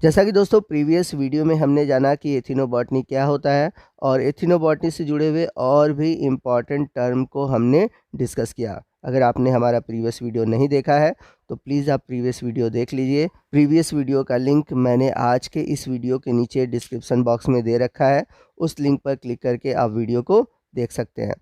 जैसा कि दोस्तों प्रीवियस वीडियो में हमने जाना कि एथिनोबॉटनी क्या होता है और एथिनोबॉटनी से जुड़े हुए और भी इम्पॉर्टेंट टर्म को हमने डिस्कस किया। अगर आपने हमारा प्रीवियस वीडियो नहीं देखा है तो प्लीज़ आप प्रीवियस वीडियो देख लीजिए। प्रीवियस वीडियो का लिंक मैंने आज के इस वीडियो के नीचे डिस्क्रिप्शन बॉक्स में दे रखा है, उस लिंक पर क्लिक करके आप वीडियो को देख सकते हैं।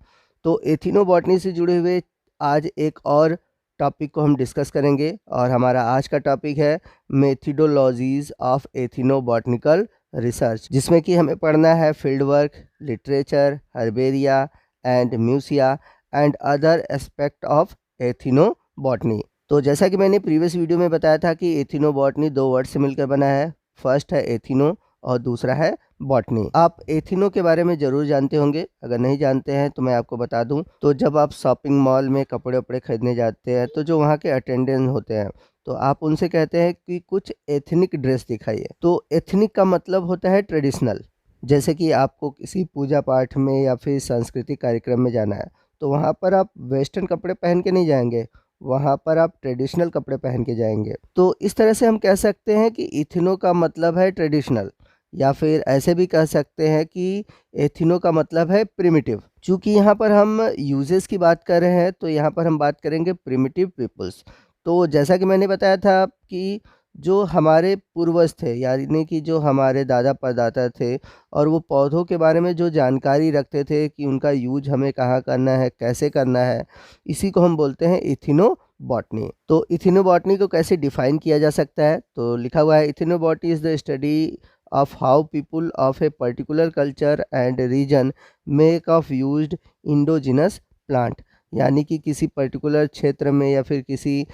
तो एथिनोबॉटनी से जुड़े हुए आज एक और टॉपिक को हम डिस्कस करेंगे और हमारा आज का टॉपिक है मेथडोलॉजीज ऑफ एथिनोबॉटनिकल रिसर्च, जिसमें कि हमें पढ़ना है field work, literature, herbaria and musea and other aspect of ethnobotany. तो जैसा कि मैंने प्रीवियस वीडियो में बताया था कि एथिनोबॉटनी दो वर्ड से मिलकर बना है। फर्स्ट है एथिनो और दूसरा है बॉटनी। आप एथिनो के बारे में ज़रूर जानते होंगे, अगर नहीं जानते हैं तो मैं आपको बता दूं। तो जब आप शॉपिंग मॉल में कपड़े वपड़े खरीदने जाते हैं तो जो वहाँ के अटेंडेंट होते हैं तो आप उनसे कहते हैं कि कुछ एथनिक ड्रेस दिखाइए। तो एथनिक का मतलब होता है ट्रेडिशनल। जैसे कि आपको किसी पूजा पाठ में या फिर सांस्कृतिक कार्यक्रम में जाना है तो वहाँ पर आप वेस्टर्न कपड़े पहन के नहीं जाएंगे, वहाँ पर आप ट्रेडिशनल कपड़े पहन के जाएंगे। तो इस तरह से हम कह सकते हैं कि इथिनो का मतलब है ट्रेडिशनल, या फिर ऐसे भी कह सकते हैं कि एथिनो का मतलब है प्रिमिटिव। चूँकि यहाँ पर हम यूजेस की बात कर रहे हैं तो यहाँ पर हम बात करेंगे प्रिमिटिव पीपल्स। तो जैसा कि मैंने बताया था कि जो हमारे पूर्वज थे, यानी कि जो हमारे दादा परदादा थे और वो पौधों के बारे में जो जानकारी रखते थे कि उनका यूज हमें कहाँ करना है, कैसे करना है, इसी को हम बोलते हैं इथिनोबॉटनी। तो इथिनोबॉटनी को कैसे डिफाइन किया जा सकता है, तो लिखा हुआ है ethnobotany is the study of how people of a particular culture and region make of used endogenous plant। यानी कि किसी पर्टिकुलर क्षेत्र में या फिर किसी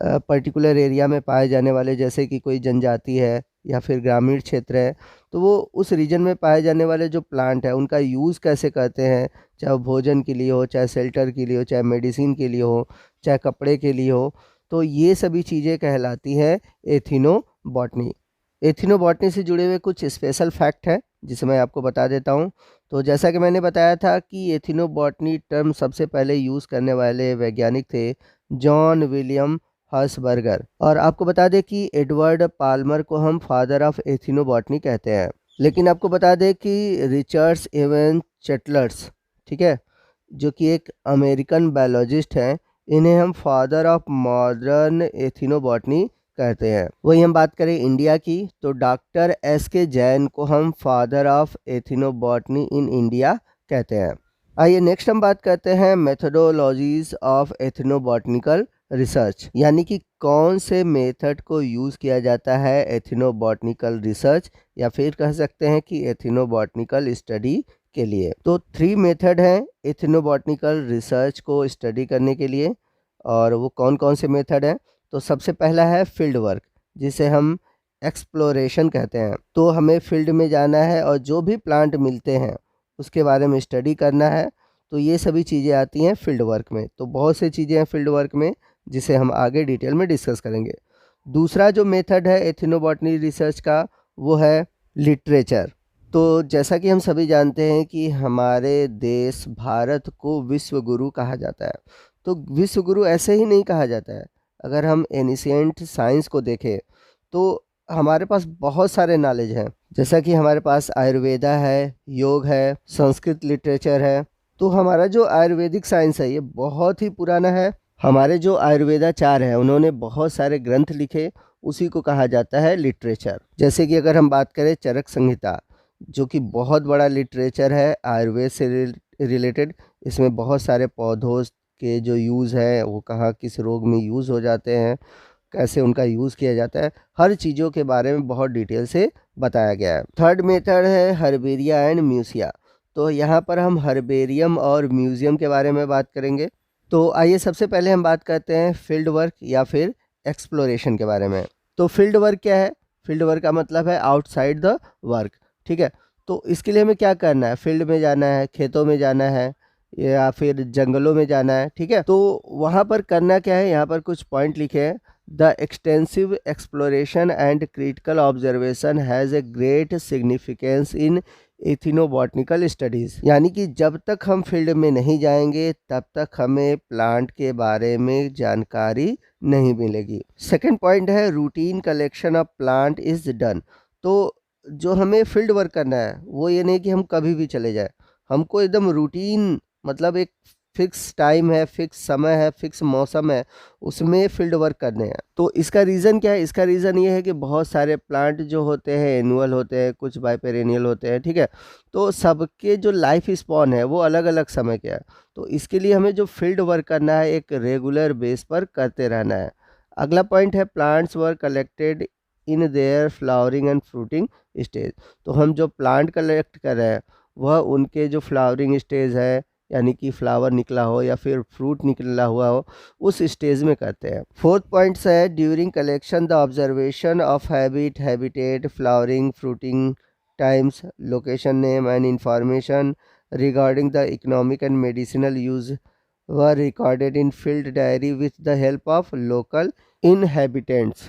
पर्टिकुलर एरिया में पाए जाने वाले, जैसे कि कोई जनजाति है या फिर ग्रामीण क्षेत्र है, तो वो उस रीजन में पाए जाने वाले जो प्लांट है उनका यूज़ कैसे करते हैं, चाहे वो भोजन के लिए हो, चाहे शेल्टर के लिए हो, चाहे मेडिसिन के लिए हो, चाहे कपड़े के लिए हो। तो ये सभी चीज़ें कहलाती हैं एथिनोबॉटनी। एथिनोबॉटनी से जुड़े हुए कुछ स्पेशल फैक्ट है जिसे मैं आपको बता देता हूँ। तो जैसा कि मैंने बताया था कि एथिनोबॉटनी टर्म सबसे पहले यूज़ करने वाले वैज्ञानिक थे जॉन विलियम हर्सबर्गर। और आपको बता दें कि एडवर्ड पाल्मर को हम फादर ऑफ एथिनोबॉटनी कहते हैं। लेकिन आपको बता दें कि रिचर्ड्स एवन चटलर्स, ठीक है, जो कि एक अमेरिकन बायोलॉजिस्ट हैं, इन्हें हम फादर ऑफ मॉडर्न एथिनोबॉटनी कहते हैं। वही हम बात करें इंडिया की तो डॉक्टर एस.के. जैन को हम फादर ऑफ एथिनोबॉटनी इन इंडिया कहते हैं। आइए नेक्स्ट हम बात करते हैं मेथडोलॉजीज ऑफ एथिनोबॉटनिकल रिसर्च, यानी कि कौन से मेथड को यूज़ किया जाता है एथिनोबॉटनिकल रिसर्च या फिर कह सकते हैं कि एथिनोबॉटनिकल स्टडी के लिए। तो 3 मेथड हैं एथिनोबॉटनिकल रिसर्च को स्टडी करने के लिए, और वो कौन कौन से मेथड हैं। तो सबसे पहला है फील्ड वर्क, जिसे हम एक्सप्लोरेशन कहते हैं। तो हमें फील्ड में जाना है और जो भी प्लांट मिलते हैं उसके बारे में स्टडी करना है। तो ये सभी चीज़ें आती हैं फील्ड वर्क में। तो बहुत सी चीज़ें हैं फील्ड वर्क में जिसे हम आगे डिटेल में डिस्कस करेंगे। दूसरा जो मेथड है एथिनोबॉटनी रिसर्च का वो है लिटरेचर। तो जैसा कि हम सभी जानते हैं कि हमारे देश भारत को विश्व गुरु कहा जाता है। तो विश्व गुरु ऐसे ही नहीं कहा जाता है। अगर हम एनिशिएंट साइंस को देखें तो हमारे पास बहुत सारे नॉलेज हैं, जैसा कि हमारे पास आयुर्वेदा है, योग है, संस्कृत लिटरेचर है। तो हमारा जो आयुर्वेदिक साइंस है ये बहुत ही पुराना है। हमारे जो आयुर्वेदाचार्य हैं उन्होंने बहुत सारे ग्रंथ लिखे, उसी को कहा जाता है लिटरेचर। जैसे कि अगर हम बात करें चरक संहिता, जो कि बहुत बड़ा लिटरेचर है आयुर्वेद से रिलेटेड। इसमें बहुत सारे पौधों के जो यूज़ है वो कहाँ किस रोग में यूज़ हो जाते हैं, कैसे उनका यूज़ किया जाता है, हर चीज़ों के बारे में बहुत डिटेल से बताया गया है। थर्ड मेथड है हर्बेरिया एंड म्यूसिया। तो यहाँ पर हम हर्बेरियम और म्यूज़ियम के बारे में बात करेंगे। तो आइए सबसे पहले हम बात करते हैं फील्ड वर्क या फिर एक्सप्लोरेशन के बारे में। तो फील्ड वर्क क्या है? फील्ड वर्क का मतलब है आउटसाइड द वर्क, ठीक है। तो इसके लिए हमें क्या करना है? फील्ड में जाना है, खेतों में जाना है या फिर जंगलों में जाना है, ठीक है। तो वहाँ पर करना क्या है, यहाँ पर कुछ पॉइंट लिखे हैं। The extensive exploration and critical observation has a great significance in ethnobotanical studies. यानी कि जब तक हम फील्ड में नहीं जाएंगे तब तक हमें प्लांट के बारे में जानकारी नहीं मिलेगी। सेकंड पॉइंट है routine collection of plant is done. तो जो हमें फील्ड वर्क करना है वो ये नहीं कि हम कभी भी चले जाए, हमको एकदम रूटीन, मतलब एक फिक्स टाइम है, फिक्स समय है, फिक्स मौसम है, उसमें फील्ड वर्क करने हैं। तो इसका रीज़न क्या है? इसका रीज़न ये है कि बहुत सारे प्लांट जो होते हैं एनुअल होते हैं, कुछ बाइपेरेनियल होते हैं, ठीक है। तो सबके जो लाइफ स्पॉन है वो अलग अलग समय के है। तो इसके लिए हमें जो फील्ड वर्क करना है एक रेगुलर बेस पर करते रहना है। अगला पॉइंट है plants were collected in their flowering and fruiting stage. तो हम जो प्लांट कलेक्ट कर रहे हैं वह उनके जो फ्लावरिंग स्टेज है, यानी कि फ्लावर निकला हो या फिर फ्रूट निकला हुआ हो, उस स्टेज में करते हैं। फोर्थ पॉइंट्स है during collection the observation of habit, habitat, flowering, fruiting times, location name and information regarding the economic and medicinal use were recorded in field diary with the help of local inhabitants।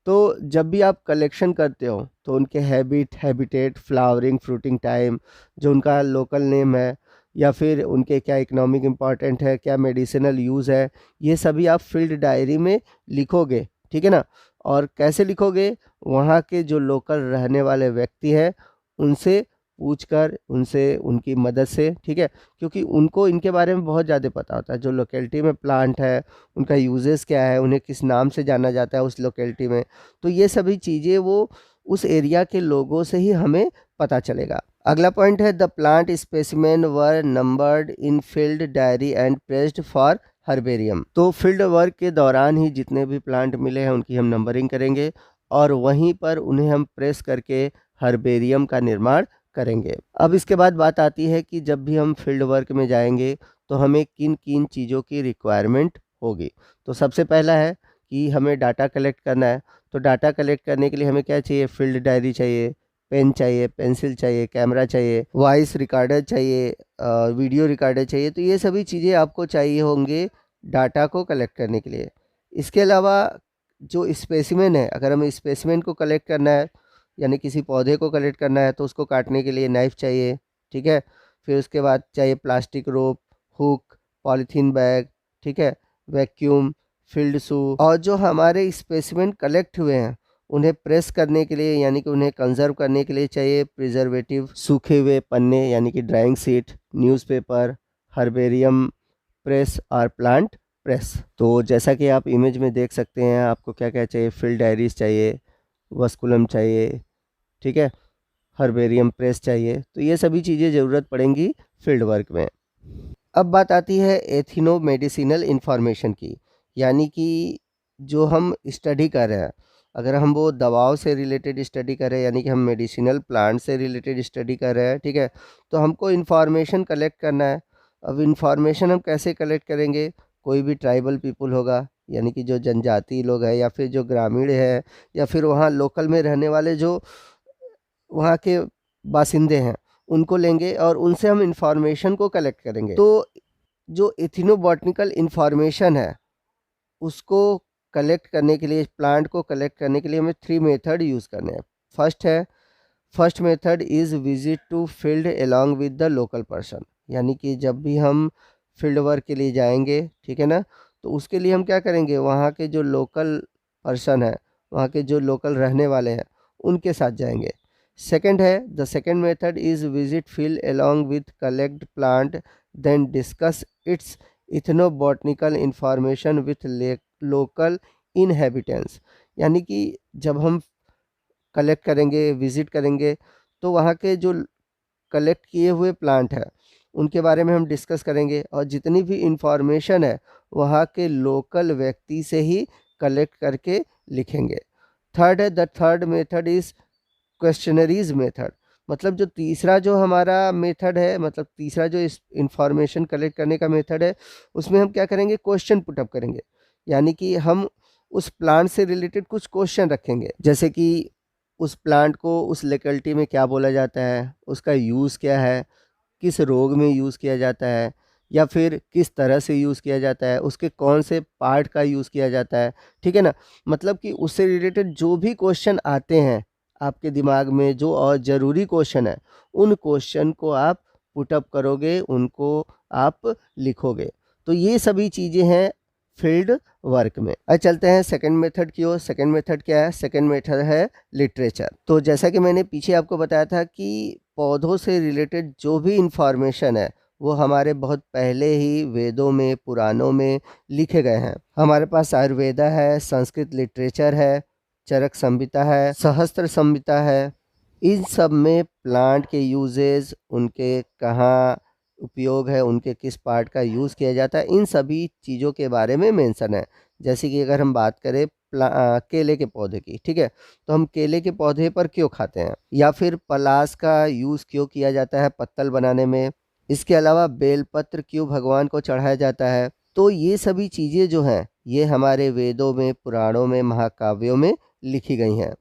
तो जब भी आप collection करते हो तो उनके habit, habitat, flowering, fruiting time, जो उनका लोकल नेम है या फिर उनके क्या इकोनॉमिक इम्पॉर्टेंट है, क्या मेडिसिनल यूज़ है, ये सभी आप फील्ड डायरी में लिखोगे, ठीक है ना। और कैसे लिखोगे? वहाँ के जो लोकल रहने वाले व्यक्ति हैं उनसे पूछकर, उनसे उनकी मदद से, ठीक है, क्योंकि उनको इनके बारे में बहुत ज़्यादा पता होता है। जो लोकेलिटी में प्लांट है उनका यूजेस क्या है, उन्हें किस नाम से जाना जाता है उस लोकेलिटी में, तो ये सभी चीज़ें वो उस एरिया के लोगों से ही हमें पता चलेगा। अगला पॉइंट है the plant specimen were numbered in field diary and pressed for herbarium. तो फील्ड वर्क के दौरान ही जितने भी प्लांट मिले हैं उनकी हम नंबरिंग करेंगे और वहीं पर उन्हें हम प्रेस करके हर्बेरियम का निर्माण करेंगे। अब इसके बाद बात आती है कि जब भी हम फील्ड वर्क में जाएंगे तो हमें किन किन चीज़ों की रिक्वायरमेंट होगी। तो सबसे पहला है कि हमें डाटा कलेक्ट करना है। तो डाटा कलेक्ट करने के लिए हमें क्या चाहिए? फील्ड डायरी चाहिए, पेन चाहिए, पेंसिल चाहिए, कैमरा चाहिए, वॉइस रिकॉर्डर चाहिए, वीडियो रिकॉर्डर चाहिए। तो ये सभी चीज़ें आपको चाहिए होंगे डाटा को कलेक्ट करने के लिए। इसके अलावा जो स्पेसिमेन है, अगर हमें स्पेसिमेन को कलेक्ट करना है यानी किसी पौधे को कलेक्ट करना है तो उसको काटने के लिए नाइफ चाहिए, ठीक है। फिर उसके बाद चाहिए प्लास्टिक रोप, हुक, पॉलीथीन बैग, ठीक है, वैक्यूम, फील्ड शू। और जो हमारे स्पेसिमेन कलेक्ट हुए हैं उन्हें प्रेस करने के लिए यानी कि उन्हें कंजर्व करने के लिए चाहिए प्रिजर्वेटिव, सूखे हुए पन्ने यानी कि drawing sheet, newspaper, herbarium press और प्लांट प्रेस। तो जैसा कि आप इमेज में देख सकते हैं आपको क्या क्या चाहिए? फील्ड डायरीज चाहिए, वस्कुलम चाहिए, ठीक है, हर्बेरियम प्रेस चाहिए। तो ये सभी चीज़ें ज़रूरत पड़ेंगी फील्ड वर्क में। अब बात आती है एथिनो मेडिसिनल इन्फॉर्मेशन की, यानी कि जो हम स्टडी कर रहे हैं, अगर हम वो दवाओं से रिलेटेड स्टडी कर रहे हैं यानी कि हम मेडिसिनल प्लांट से रिलेटेड स्टडी कर रहे हैं, ठीक है, तो हमको इन्फॉर्मेशन कलेक्ट करना है। अब इन्फॉर्मेशन हम कैसे कलेक्ट करेंगे? कोई भी ट्राइबल पीपल होगा यानी कि जो जनजाति लोग हैं या फिर जो ग्रामीण है या फिर वहाँ लोकल में रहने वाले जो वहाँ के बासिंदे हैं उनको लेंगे और उनसे हम इंफॉर्मेशन को कलेक्ट करेंगे। तो जो इथिनोबॉटनिकल इंफॉर्मेशन है उसको कलेक्ट करने के लिए, प्लांट को कलेक्ट करने के लिए हमें 3 मेथड यूज़ करने हैं। First method is visit to field along with the local person, यानी कि जब भी हम फील्ड वर्क के लिए जाएंगे, ठीक है ना, तो उसके लिए हम क्या करेंगे? वहाँ के जो लोकल पर्सन है, वहाँ के जो लोकल रहने वाले हैं उनके साथ जाएंगे। सेकंड है the second method is visit field along with collect plant then discuss its ethnobotanical information with local inhabitants, यानी कि जब हम कलेक्ट करेंगे, विज़िट करेंगे, तो वहाँ के जो कलेक्ट किए हुए प्लांट हैं उनके बारे में हम डिस्कस करेंगे और जितनी भी इंफॉर्मेशन है वहाँ के लोकल व्यक्ति से ही कलेक्ट करके लिखेंगे। थर्ड है the third method is questionnaires method, मतलब जो तीसरा जो हमारा मेथड है, मतलब तीसरा जो इस इंफॉर्मेशन कलेक्ट करने का मेथड है उसमें हम क्या करेंगे? क्वेश्चन पुटअप करेंगे, यानी कि हम उस प्लांट से रिलेटेड कुछ क्वेश्चन रखेंगे, जैसे कि उस प्लांट को उस लोकेलिटी में क्या बोला जाता है, उसका यूज़ क्या है, किस रोग में यूज़ किया जाता है या फिर किस तरह से यूज़ किया जाता है, उसके कौन से पार्ट का यूज़ किया जाता है, ठीक है ना। मतलब कि उससे रिलेटेड जो भी क्वेश्चन आते हैं आपके दिमाग में, जो और ज़रूरी क्वेश्चन है, उन क्वेश्चन को आप पुटअप करोगे, उनको आप लिखोगे। तो ये सभी चीज़ें हैं फील्ड वर्क में। अब चलते हैं सेकंड मेथड की ओर। सेकंड मेथड क्या है? सेकंड मेथड है लिटरेचर। तो जैसा कि मैंने पीछे आपको बताया था कि पौधों से रिलेटेड जो भी इंफॉर्मेशन है वो हमारे बहुत पहले ही वेदों में, पुराणों में लिखे गए हैं। हमारे पास आयुर्वेदा है, संस्कृत लिटरेचर है, चरक संहिता है, सहस्त्र संहिता है। इन सब में प्लांट के यूजेस, उनके कहाँ उपयोग है, उनके किस पार्ट का यूज़ किया जाता है, इन सभी चीज़ों के बारे में मेंशन है। जैसे कि अगर हम बात करें केले के पौधे की, ठीक है, तो हम केले के पौधे पर क्यों खाते हैं, या फिर पलास का यूज़ क्यों किया जाता है पत्तल बनाने में, इसके अलावा बेलपत्र क्यों भगवान को चढ़ाया जाता है। तो ये सभी चीज़ें जो हैं ये हमारे वेदों में, पुराणों में, महाकाव्यों में लिखी गई हैं।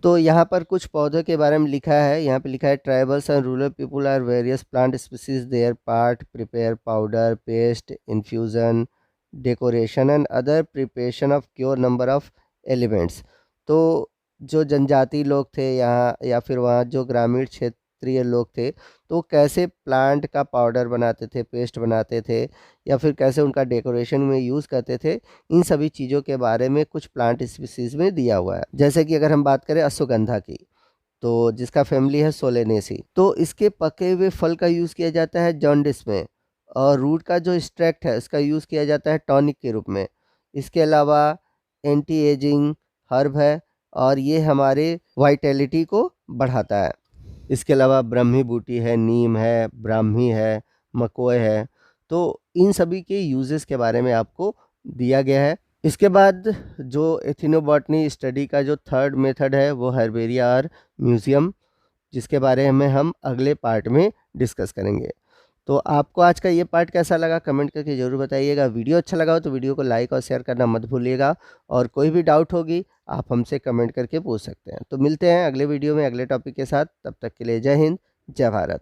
तो यहाँ पर कुछ पौधों के बारे में लिखा है। यहाँ पे लिखा है tribals and rural people are various plant species their part prepare powder paste infusion decoration and other preparation of cure number of elements. तो जो जनजाति लोग थे यहाँ, या फिर वहाँ जो ग्रामीण क्षेत्रीय लोग थे, तो कैसे प्लांट का पाउडर बनाते थे, पेस्ट बनाते थे, या फिर कैसे उनका डेकोरेशन में यूज़ करते थे, इन सभी चीज़ों के बारे में कुछ प्लांट स्पीसीज में दिया हुआ है। जैसे कि अगर हम बात करें अश्वगंधा की, तो जिसका फैमिली है सोलेनेसी, तो इसके पके हुए फल का यूज़ किया जाता है जॉन्डिस में, और रूट का जो एक्सट्रैक्ट है उसका यूज़ किया जाता है टॉनिक के रूप में। इसके अलावा एंटी एजिंग हर्ब है, और ये हमारे वाइटैलिटी को बढ़ाता है। इसके अलावा ब्रह्मी बूटी है, नीम है, ब्राह्मी है, मकोय है। तो इन सभी के यूजेस के बारे में आपको दिया गया है। इसके बाद जो एथिनोबॉटनी स्टडी का जो थर्ड मेथड है वो हर्बेरिया और म्यूज़ियम, जिसके बारे में हम अगले पार्ट में डिस्कस करेंगे। तो आपको आज का ये पार्ट कैसा लगा कमेंट करके ज़रूर बताइएगा। वीडियो अच्छा लगा हो तो वीडियो को लाइक और शेयर करना मत भूलिएगा, और कोई भी डाउट होगी आप हमसे कमेंट करके पूछ सकते हैं। तो मिलते हैं अगले वीडियो में अगले टॉपिक के साथ। तब तक के लिए जय हिंद, जय भारत।